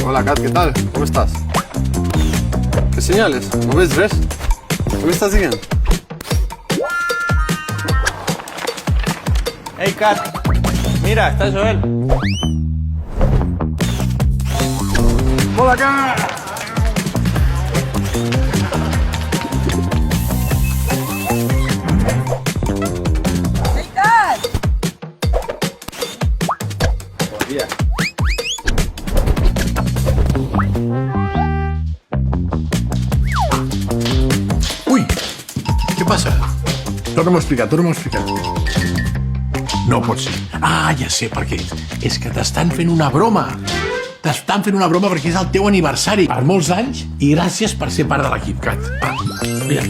Hola, Kat, ¿qué tal? ¿Cómo estás? ¿Qué señales? ¿No ves res? ¿Qué me estás diciendo? Hey, Kat. Mira, está Joel. ¡Hola, Kat! Buen día. Ui! Què passa? Torna'm a explicar. No pot ser. Ah, ja sé per què. És que t'estan fent una broma. T'estan fent una broma perquè és el teu aniversari. Per molts anys i gràcies per ser part de l'equip, Kat. Va, mira.